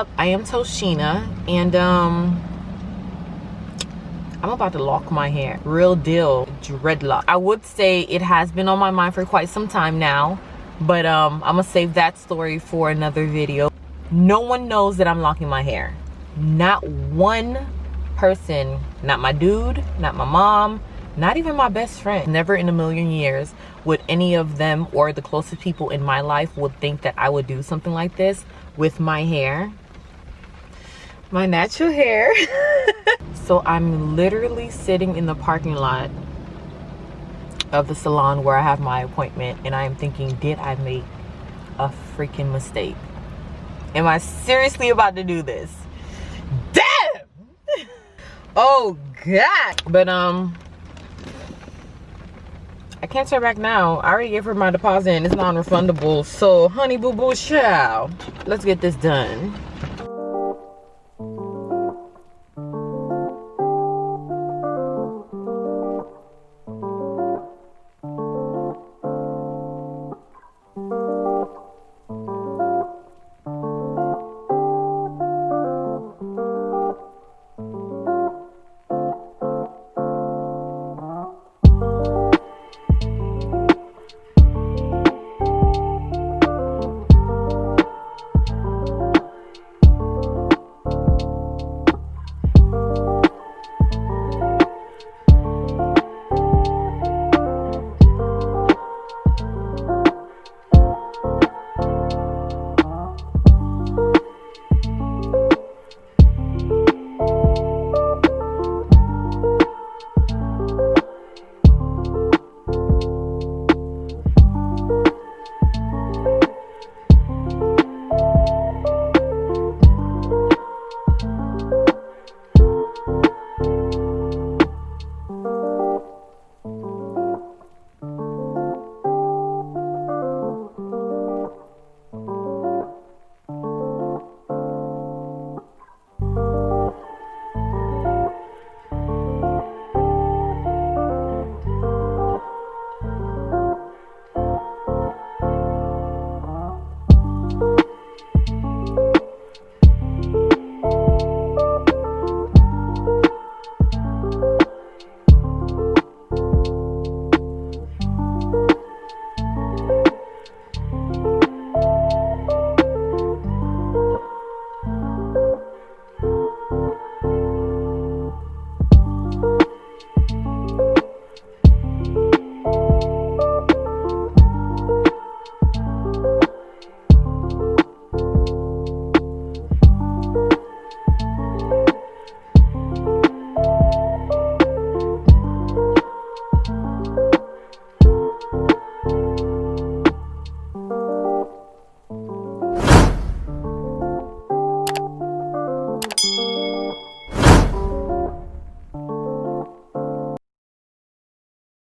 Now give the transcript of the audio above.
up? I am Toshina, and I'm about to lock my hair. Real deal, dreadlock. I would say it has been on my mind for quite some time now, but I'm gonna save that story for another video. No one knows that I'm locking my hair. Not one person, not my dude, not my mom, not even my best friend. Never in a million years would any of them or the closest people in my life would think that I would do something like this with my hair, my natural hair. So I'm literally sitting in the parking lot of the salon where I have my appointment, and I am thinking, did I make a freaking mistake? Am I seriously about to do this? Damn! Oh God! But I can't turn back now. I already gave her my deposit and it's non-refundable. So honey boo boo child, let's get this done.